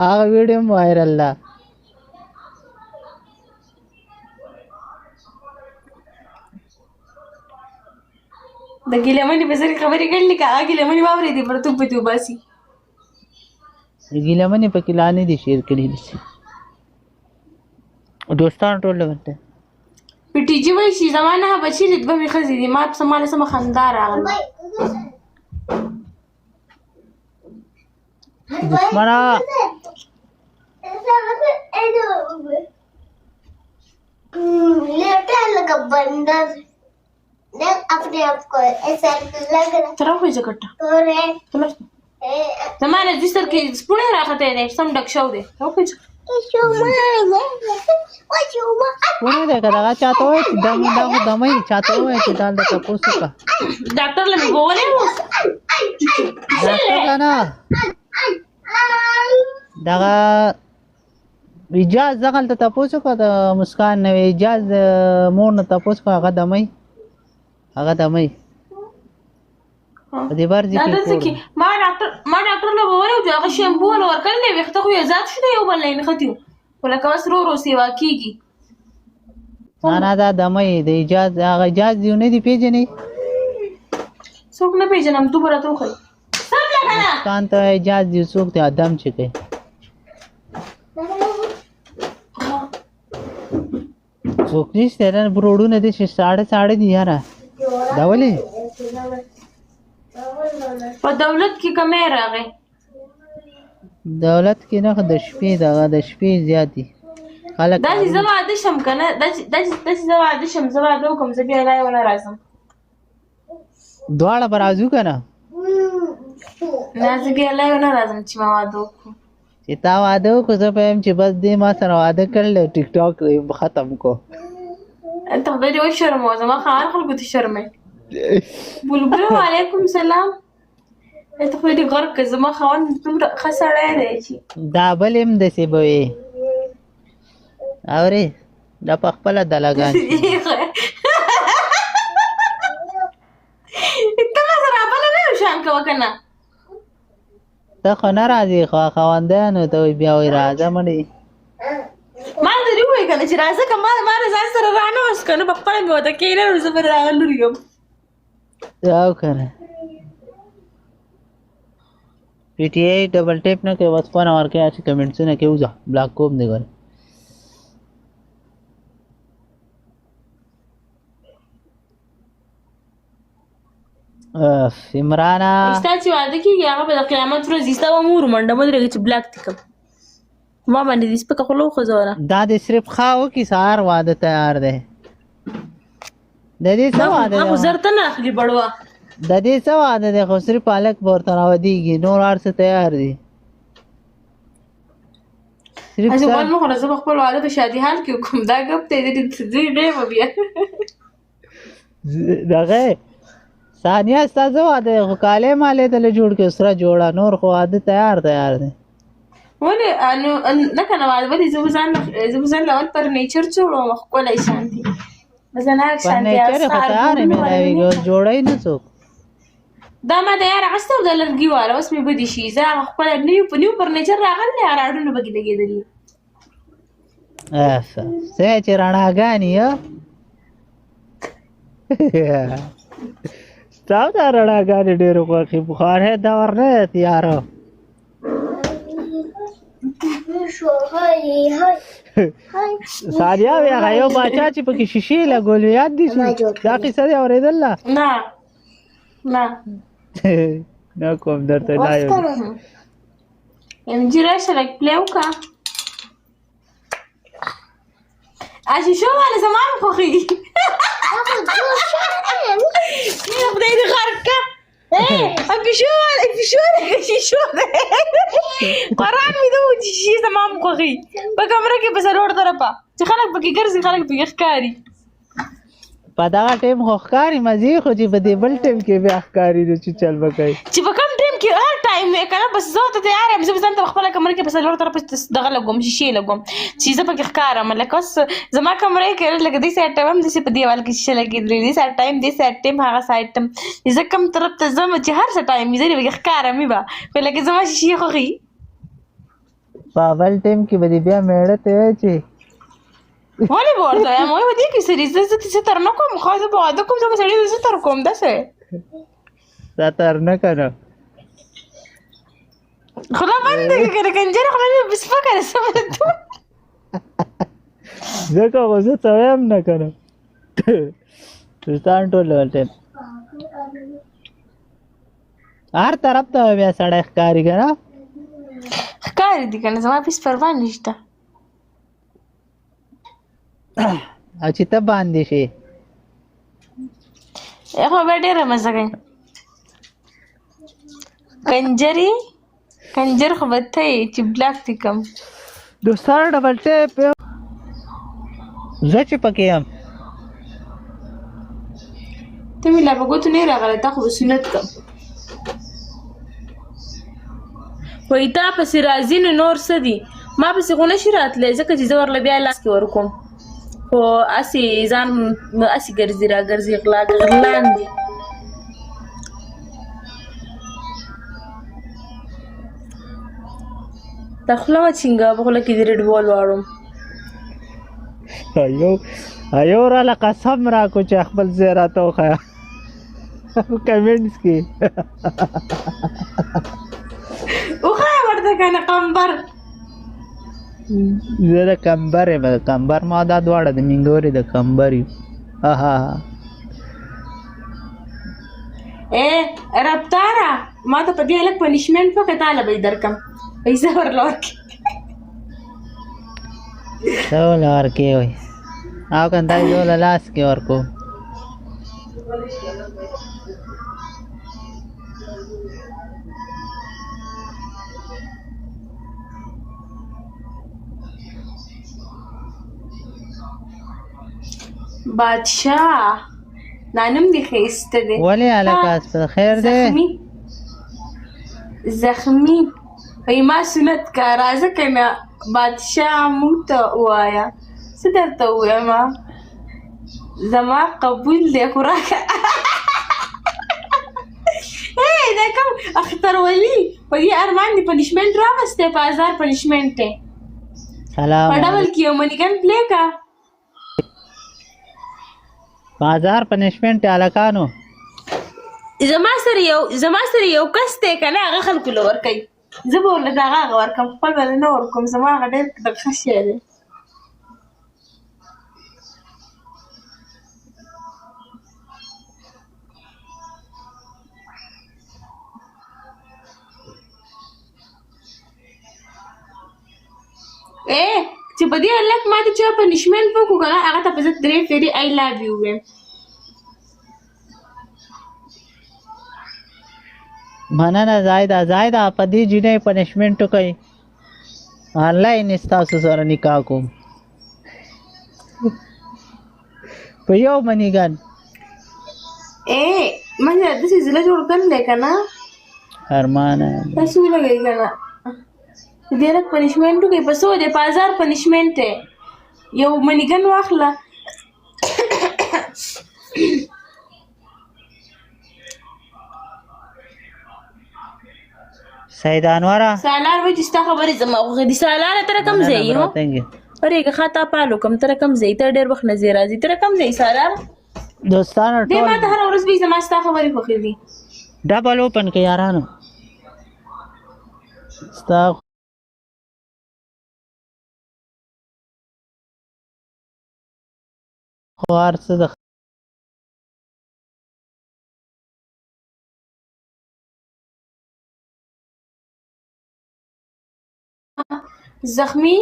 هغه ویډیو وایرل ده. د ګیلمنې په سر خبرې کړلې که هغه ګیلمنې واورېدې پر توپ پتې وباسي. ګیلمنې پکې لا نه دي شیر کړي داسې دوستان ټول ورته پي ټي جي وایي چې زما 9 بچي دي 2 مې ښځې دي. ما پسې ماله سمه خندا راغله. دشمنه लेटा लगा बंदर देख अपने आप को ऐसा लग रहा ته راوخېږه کټه तो زما نه دې سر کې سپوڼی راختی دی سم ډک شو دی. راوخېږه ونه دی که دغه چاته وایي چې دا خو دمی چاته وایي چې دا د تپوس وکړه ډاکټر له مې بولی و ډاکټر له نه دغه اجاز دغلته تپوس وکړه د مسکان نه اجاز د مور نه تپوس وکړه هغه دمی په دې بار دا داسې کې ما ډاکټر له وویل چې هغه شیمپو ول ورکړلی ویښته خو یې زیات شو دی یو بل نه یې نښتي وو خو لکه اوس ورو ورو سیوا کېږي. نه دا دمی د اجاز هغه اجاز دیو نه دي پېژنې څوک نه پېژنم تو به راته وښایي سم له که نه مسکان ته اجاز دیو څوک دی ادم چې کوي څوک نشته نه بروډونه دي چې ساړه دي یاره دا ولې په دولت کې کمی راغی. دولت کې نه د شپې دغه د شپې زیات دي خلک داسې زه واده شم که نه داسې زه واده شم زه واده وکړم زه بیا لای ونه راځم دواړه به راځو که نه نه زه بیا لای ونه راځم چې ما واده وکړو چې تا واده وکړو زه به یم چې بس دې ما سره واده کړل ټیک ټاک ختم کو ته خدای دې وشرموه زما خاوند خلکو ته شرموي. بلبل وعلیکم سلام. ته خدای دې غرق کړه زما خاوند دومره ښه سړی دی چې دا بل هم داسې به وي اورې دا په خپله دلګان ته ما سره بله نه یو شان کوه که نه ته خو نه راځې خو خاوندیانو ته وایي بیا وایي راځه مړې ما درې ووایي که نه چې راځه که ما د ځان سره رانهوست که نه په خپله مې ورته کښېنه نو زه به هغه لور یم او که نه پی ټي آی ډبل ټیپ نه کوي بس فون ورکوي چې کمنټسونه کوي وځه بلاک کوم دی ګورې عمرانه ستا چې واده کېږي هغه به د قیامت ورځ وي ستا به مور منډه ودرېږي چې بلاک دې کړم ما باندې دې سپکه خوله وخوځوله دا دې صرف ښه وکړي سهار واده تیار دی د دې څه واده هغه زر ته نه اخلي بړوه د دې څه واده دی خو صرف هلک به ورته راودېږي نور هر څه تیار دي هسې غول مه خوره زه به خپل واده په شادي حال کې وکړم دا ګپ دی ځینې دی به بیا دغه ثانیه ستا څه واده دی خو کالی مالې ته له جوړ کړي سره جوړه نور خو واده تیار دی ولې نو نه که نه واده ولې زه به ځان له اول فرنیچر جوړوم ښکلی شانتي بزناک شانتي فرنیچر خو تیار یې مېلاوېږي اوس جوړوي نه څوک دا ما د یار اخیسته و د لرګي واله اوس مې بدې شي زه هغه خپله نیو فرنیچر راغلی هغه راډونه پکې لګېدلي څه چې رڼاګانې ستا دا رڼاګانې ډېرې خوښې بخارۍ دور نه دی تیاره ثانیه وی هغه یو باچا چې پکې شیشې لګولې یاد دي دا قصه دې اورېدله نه نه کوم درته نه یو نجي راشه لږ پلی وکړه شیشو واله زما هم خوښېږي خدای دې غرق کړه پیشو واله شیشو دی قرآن مې ده چې شیشې زما هم خوښېږي په کمره کې په څلور طرفه چې خلک پکې ګرځي خلک پکې ښکاري په دغه ټیم خو ښکاري مزې خو چې په دې بل ټیم کې بیا ښکاري نو چې چل به کوي چې په کوم ټیم کې هر ټایم وی که نه بس زه ورته تیار یم زه به ځان ته په خپله کمره کې په څلور طرفه دغه لګوم شیشې لګوم چې زه پکې ښکارم لکه اوس زما کمره کې لکه دې سایډ ټایم هم داسې په دیوال کې شیشه لګېدلې دې سایډ ټایم دې سایډ ټایم هغه سایډ ټایم زه کوم طرف ته ځم چې هر څه ټایم وي زه دې پکې ښکارم وي به خو لکه زما شیشې خوښي په اول ټیم کې به دې بیا میړه ته وایي چې ولې به ورته وایم وایي په دې کې سړي زه څه تر نه کوم خو زه به واده کوم زه به سړي زه تر کوم داسې دا تر نه کنه خوله بنده کړه کنه کنجر خوله مې بسپکه ده سمه تو ځکه خو زه څه وایم نه کنه سلطان ټول ټیم هر طرف ته بیا سړی ښکاري که نه ښکاري دي که نه زما پیس پروا نشته او چې ته باندې شي خو بیا ډېره مزه کوي کنجر خو به ته یې چې بلاک دي کم دوستان ډبل ټیپ زه چې پکې یم ته مې لا په ګوتو نه یې راغلی تا خو به سنت کم وایي تا پسې راځي نو نور څه دي ما پسې خو نشي راتلی ځکه چې زه ورله بیا لاس کې ورکوم خو هسې ځان هسې ګرځي راګرځي غرلان دي دا خوله مه چینګه په خوله کې دې ریډ بال واړم ایو راله قسم راکو چې خپل ځای راته وښیه کمنټس کې وښایه ورته که نه قمبر زه د کمبر یم د کمبر ما دا دواړه د مینګورې د کمبر یو رفتاره ما ته په دې هلک پنشمنټ وکړه تاله به یې درکړم پیسه ورله ورکړې څه وله ورکې وایي او که دا زه وله لاس کې ورکوم بادشاه دا نوم دې ښایسته دی ولې هلکه څه خیر دی زخمي وایي ما سنت که راځه که نه بادشاه موږ ته ووایه څه درته ووایم زما قبول دی خو راکړه دا کوم اخترولي په دې ارمان دې پنشمنټ راوستی په 1000 پنشمنټ دی سلام په ډبل کې یو منیګن پلی که 5000 پنشمنټ هلکانو زما سره یو کس دی که نه هغه خلکو له ورکوي زه به ورله د هغه ورکړم خپل به نه ورکوم زما هغه ډېر د ښه شی دی چې په دې هلک ما ته چا پنشمنټ وکړو که نه هغه ته به زه 3 فیرې آی لاو یو ویم مننه زایده په دې جینۍ پنشمنټ وکئ آنلاین ستاسو سره نکاح کوم په یو منیګن ما داسې زړه جوړ کړلی که نه ارمانه تاسو ولګئ که نه دې هلک پنشمنټ وکړئ په څو دی په 1000 پنشمنټ دی یو منیګن واخله سید انوره سالار وایي چې ستا خبرې زما خوښې دي سالاره ته کوم ځای یې ورېږه ښه تا پالو کوم ته کوم ځای ته ډېر وخت نه ځای راځي ته کوم ځای سالار دوستانو دې ما ته هره ورځ وایي زما ستا خبرې خوښې دي ډبل اوپن کې یارانو ستا خو هر څه د زخمی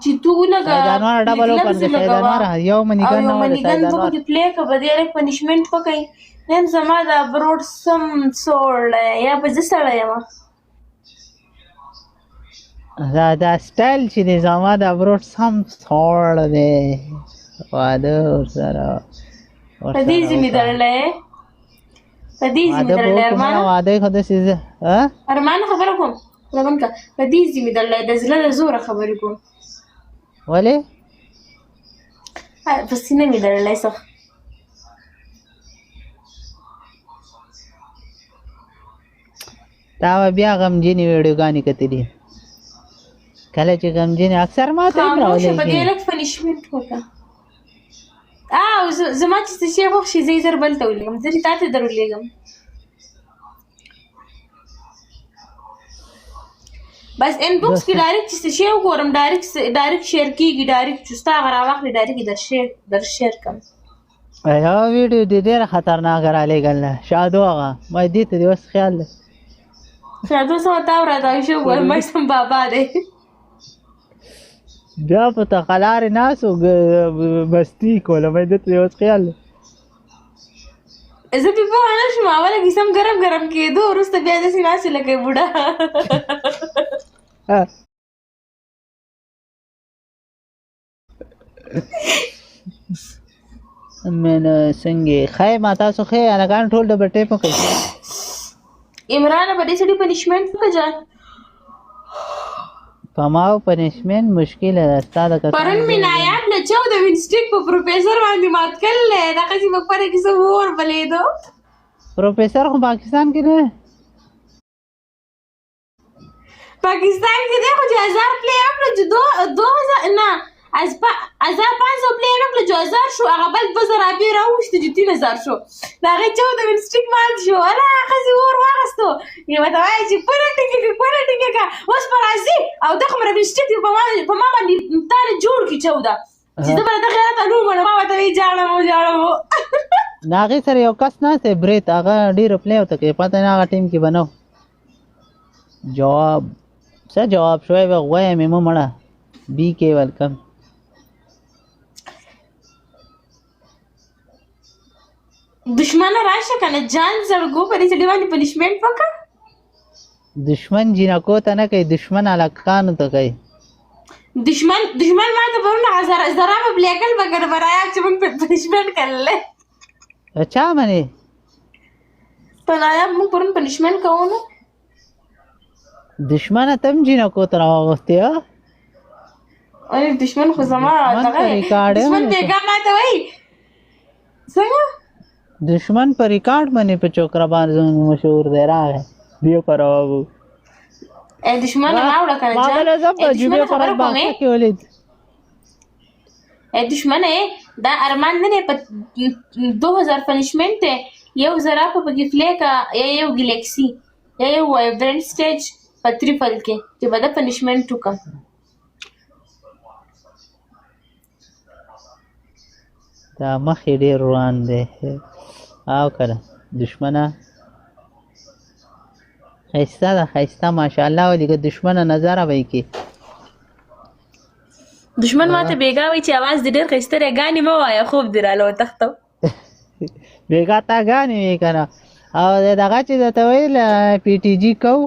چې تو ولګه سید انوره ډبل اوپن کې سید انوره یو منیګن نه وله سید منیګن انوره په پلی که به دې هلک پنشمنټ وکړئ نن زما دا بروډ سم سوړ دی یا به زه سړی یم دا سټایل چې دی زما د بروډ سم سوړ دی واده ورسره په دې ځینې درلی په دې ځینې درلی ارمان واده خو داسې ارمان خبره کوم رابن که په دې ځینې درلی د زړه د زوره خبرې کوم ولې په سینه مې درلی سخت تا به بیا غمجنې ویډیوګانې کتلي کله چې غمجن اکثر ما ته هم خاموشه په راولېږي دې لږ پنشمنټ وکړه او زما چې څه شی خوښ شي زه یې زر بل ته ولېږم زه چې تا ته در ولېږم بس انبوکس کې ډایرکټ چې څه شی وګورم ډایرکټ شیر کېږي ډایرکټ چې ستا هغه راواخلې ډایرکټ یې در شیر کړم یو ویډیو دې ډېره خطرناکه رالېږله شادو هغه ما دې ته دې اوس خیال دی شادو سمه تا ورته شو وګورم مشتم بابا دی بیا په تقلارې ناست و مستي کوله ما دې ته دې اوس خیال دی زه پې پوهه نه شوم اوله کیسه هم ګرم ګرم کېدو وروسته بیا داسې ناستې لکه بوډا مینه څنګه ښایي ما تاسو ښایي هلکان ټول ډبل ټیپ وکړئ عمرانه په دې سړي پنشمنټ وکړه جان په ما پنشمنټ مشکله ده ستا د کسانو پرون مې نایاب له 14 وینسټیک په پروفیسر باندې مات کړلی دغه چې موږ پره کیسه اور بلېدو پروفیسر خو پاکستان کې نه پاکستان کې دی خو چې 1000 پلی وکړو چې 2000 نه 1500 پلی وکړو چې 1000 شو هغه بل 2000 بیا راوښته چې 3000 شو د هغې 14 وینسټیک مات شو هله ښځې اور واخیستو یې ورته وایي چې پره ټینګه کړه اوس به راځي او دا خو مره وینسټیک دی په ما باندې تا نه جوړ کړي 14 چې زه به د دغې راته لومه ما ورته وایي جاړم د هغې سره یو کس ناست دی برید هغه ډېره پلی ورته کوي پته نه هغه ټیم کې به نه جواب څه جواب شوی به غویه مې مه مړه بی کې ویلکم دشمنه راشه کنه جان زړګو په دې سړي باندې پنشمنټ وکړه دشمن جینکو ته نه کوي دشمن هلکانو ته کوي دشمن ما ته پرونه زرا په بلیکل بګر برایا چې موږ پنشمنټ کړل چا منې په نایا موږ پرون پنشمنټ کوو نو دشمنه ته هم جینکو ته راوغوښتې ها ای دشمن خو زما دشمن بیګا ما ته وایي څنګه دشمن په ریکارډ باندې په چوکره باندې مشهور دی راغی دیو کراوو ای دشمن راوړه کنه ما بل زب جوبه پر باندې کې ولید ای دشمن دا ارمان نه په 2000 پنشمنټ یو زرا په کې فلیکا یو ګلیکسي یو وایبرنت سټیج په تریپل کې چې بده پنشمنټ وکم دا مخې ډېر روان دی او کړه دشمنه ښایسته ده ښایسته ماشاءالله ولې دشمنه نظره به یې کې دشمن ماته بیګا وایي چې اواز دې ډېر ښایسته دی ګانې مه وایه خوب دې راله وتښتو بیګا تا ګانې وې که نه او دغه چې درته ویل پی ټي جي کوو